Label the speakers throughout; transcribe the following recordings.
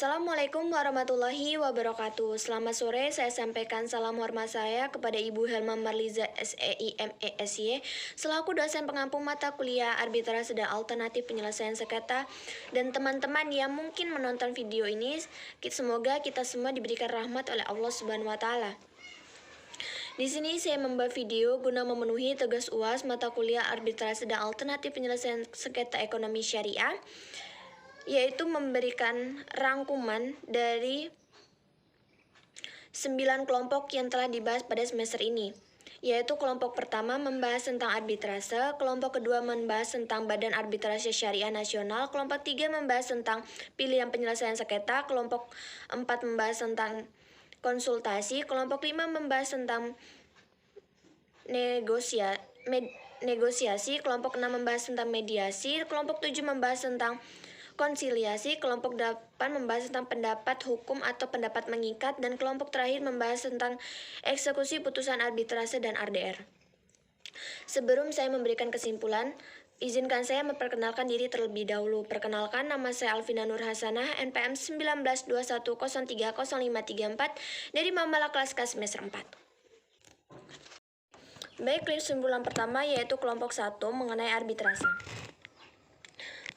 Speaker 1: Assalamualaikum warahmatullahi wabarakatuh. Selamat sore, saya sampaikan salam hormat saya kepada Ibu Helma Marliza SEIMESY selaku dosen pengampu mata kuliah Arbitrase dan Alternatif Penyelesaian Sengketa dan teman-teman yang mungkin menonton video ini. Semoga kita semua diberikan rahmat oleh Allah Subhanahu wa taala. Di sini saya membawa video guna memenuhi tugas UAS mata kuliah Arbitrase dan Alternatif Penyelesaian Sengketa Ekonomi Syariah, yaitu memberikan rangkuman dari 9 kelompok yang telah dibahas pada semester ini, yaitu kelompok pertama membahas tentang arbitrase, kelompok kedua membahas tentang Badan Arbitrase Syariah Nasional, kelompok 3 membahas tentang pilihan penyelesaian sengketa, kelompok 4 membahas tentang konsultasi, kelompok 5 membahas tentang negosiasi, kelompok 6 membahas tentang mediasi, kelompok 7 membahas tentang konsiliasi, kelompok 8 membahas tentang pendapat hukum atau pendapat mengikat, dan kelompok terakhir membahas tentang eksekusi putusan arbitrase dan RDR. Sebelum saya memberikan kesimpulan, izinkan saya memperkenalkan diri terlebih dahulu. Perkenalkan, nama saya Alvina Nur Hasanah, NPM 1921030534 dari Mamala kelas K semester 4. Baik, kesimpulan pertama yaitu kelompok 1 mengenai arbitrase.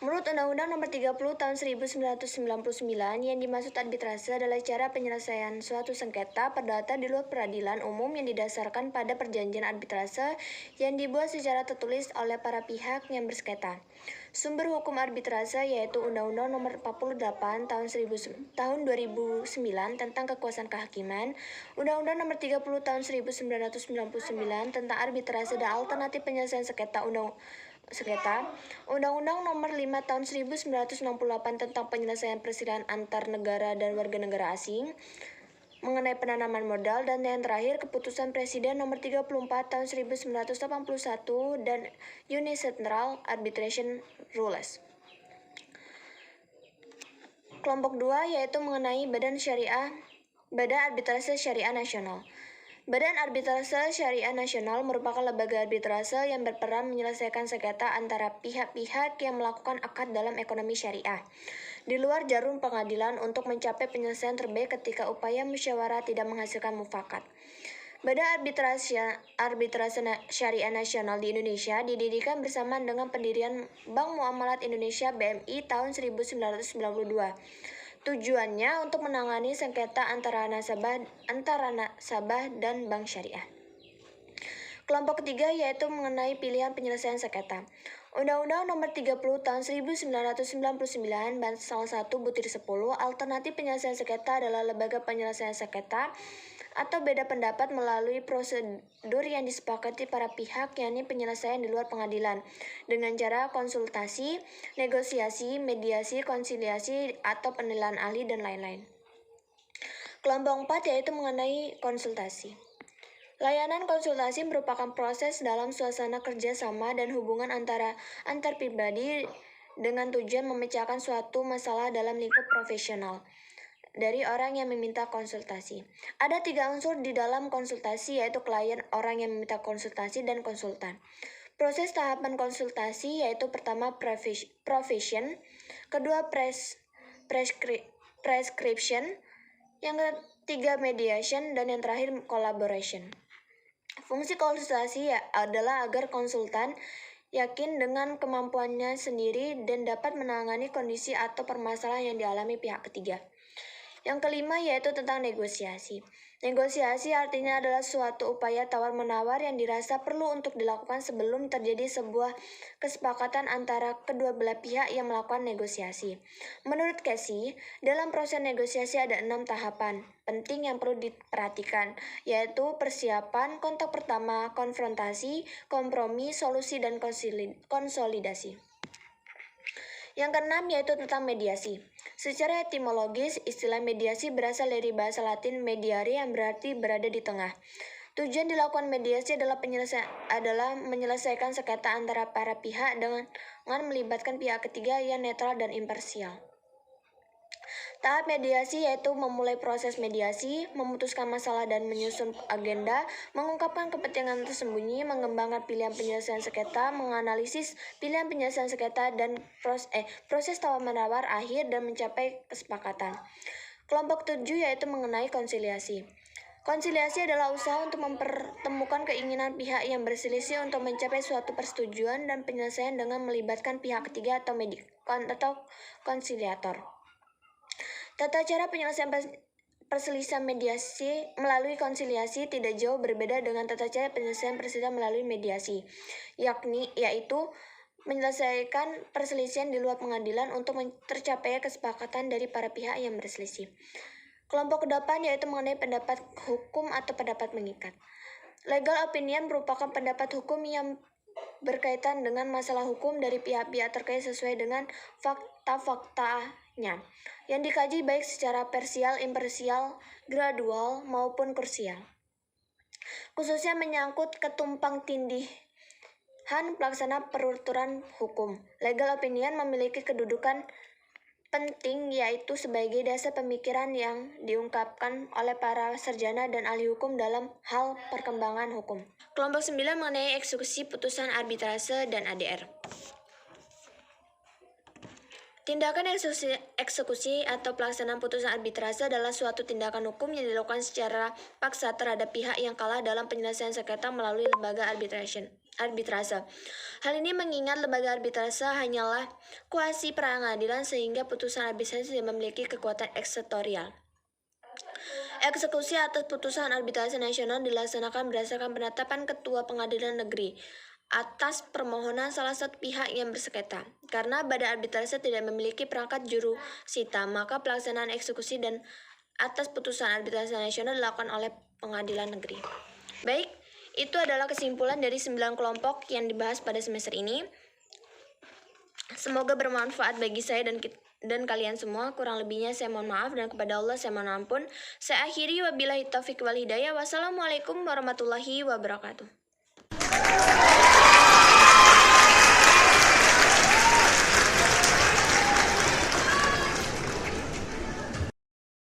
Speaker 1: Menurut Undang-Undang Nomor 30 Tahun 1999, yang dimaksud arbitrase adalah cara penyelesaian suatu sengketa perdata di luar peradilan umum yang didasarkan pada perjanjian arbitrase yang dibuat secara tertulis oleh para pihak yang bersengketa. Sumber hukum arbitrase yaitu Undang-Undang Nomor 48 Tahun 2009 tentang kekuasaan kehakiman, Undang-Undang Nomor 30 Tahun 1999 tentang arbitrase dan alternatif penyelesaian sengketa, Undang-Undang Nomor 5 Tahun 1968 tentang penyelesaian perselisihan antar negara dan warga negara asing mengenai penanaman modal, dan yang terakhir Keputusan Presiden Nomor 34 Tahun 1981 dan Unilateral Arbitration Rules. Kelompok 2 yaitu mengenai Badan Arbitrase Syariah Nasional. Badan Arbitrase Syariah Nasional merupakan lembaga arbitrase yang berperan menyelesaikan sengketa antara pihak-pihak yang melakukan akad dalam ekonomi syariah di luar jarum pengadilan untuk mencapai penyelesaian terbaik ketika upaya musyawarah tidak menghasilkan mufakat. Badan Arbitrase Syariah Nasional di Indonesia didirikan bersamaan dengan pendirian Bank Muamalat Indonesia (BMI) tahun 1992. Tujuannya untuk menangani sengketa antara nasabah dan bank syariah. Kelompok ketiga yaitu mengenai pilihan penyelesaian sengketa. Undang-Undang Nomor 30 Tahun 1999 Pasal 1 Butir 10, alternatif penyelesaian sengketa adalah lembaga penyelesaian sengketa atau beda pendapat melalui prosedur yang disepakati para pihak, yakni penyelesaian di luar pengadilan dengan cara konsultasi, negosiasi, mediasi, konsiliasi, atau penilaian ahli, dan lain-lain. Kelompok 4 yaitu mengenai konsultasi. Layanan konsultasi merupakan proses dalam suasana kerja sama dan hubungan antar pribadi dengan tujuan memecahkan suatu masalah dalam lingkup profesional dari orang yang meminta konsultasi. Ada 3 unsur di dalam konsultasi, yaitu klien, orang yang meminta konsultasi, dan konsultan. Proses tahapan konsultasi yaitu pertama provision, kedua prescription, yang ketiga mediation, dan yang terakhir collaboration. Fungsi konsultasi adalah agar konsultan yakin dengan kemampuannya sendiri dan dapat menangani kondisi atau permasalahan yang dialami pihak ketiga. Yang kelima yaitu tentang negosiasi. Negosiasi artinya adalah suatu upaya tawar-menawar yang dirasa perlu untuk dilakukan sebelum terjadi sebuah kesepakatan antara kedua belah pihak yang melakukan negosiasi. Menurut Casey, dalam proses negosiasi ada 6 tahapan penting yang perlu diperhatikan, yaitu persiapan, kontak pertama, konfrontasi, kompromi, solusi, dan konsolidasi. Yang keenam yaitu tentang mediasi. Secara etimologis, istilah mediasi berasal dari bahasa Latin mediare yang berarti berada di tengah. Tujuan dilakukan mediasi adalah menyelesaikan sengketa antara para pihak dengan melibatkan pihak ketiga yang netral dan imparsial. Tahap mediasi yaitu memulai proses mediasi, memutuskan masalah dan menyusun agenda, mengungkapkan kepentingan tersembunyi, mengembangkan pilihan penyelesaian sengketa, menganalisis pilihan penyelesaian sengketa dan proses tawar-menawar akhir dan mencapai kesepakatan. Kelompok 7 yaitu mengenai konsiliasi. Konsiliasi adalah usaha untuk mempertemukan keinginan pihak yang berselisih untuk mencapai suatu persetujuan dan penyelesaian dengan melibatkan pihak ketiga atau konsiliator. Tata cara penyelesaian perselisihan mediasi melalui konsiliasi tidak jauh berbeda dengan tata cara penyelesaian perselisihan melalui mediasi, yaitu menyelesaikan perselisihan di luar pengadilan untuk tercapai kesepakatan dari para pihak yang berselisih. Kelompok ke-8 yaitu mengenai pendapat hukum atau pendapat mengikat. Legal opinion merupakan pendapat hukum yang berkaitan dengan masalah hukum dari pihak-pihak terkait sesuai dengan fakta-faktanya, yang dikaji baik secara parsial, imparsial, gradual, maupun krusial. Khususnya menyangkut ketumpang tindihan pelaksana peruturan hukum. Legal opinion memiliki kedudukan penting yaitu sebagai dasar pemikiran yang diungkapkan oleh para sarjana dan ahli hukum dalam hal perkembangan hukum. Kelompok 9 mengenai eksekusi putusan arbitrase dan ADR. Tindakan eksekusi atau pelaksanaan putusan arbitrase adalah suatu tindakan hukum yang dilakukan secara paksa terhadap pihak yang kalah dalam penyelesaian sengketa melalui lembaga arbitrase. Hal ini mengingat lembaga arbitrase hanyalah kuasi pengadilan sehingga putusan arbitrase tidak memiliki kekuatan eksekutorial. Eksekusi atas putusan arbitrase nasional dilaksanakan berdasarkan penetapan ketua pengadilan negeri atas permohonan salah satu pihak yang bersengketa. Karena badan arbitrase tidak memiliki perangkat jurusita, maka pelaksanaan eksekusi dan atas putusan arbitrase nasional dilakukan oleh pengadilan negeri. Baik, itu adalah kesimpulan dari 9 kelompok yang dibahas pada semester ini. Semoga bermanfaat bagi saya dan kalian semua. Kurang lebihnya saya mohon maaf dan kepada Allah saya mohon ampun. Saya akhiri wabillahi taufiq wal hidayah. Wassalamualaikum warahmatullahi wabarakatuh.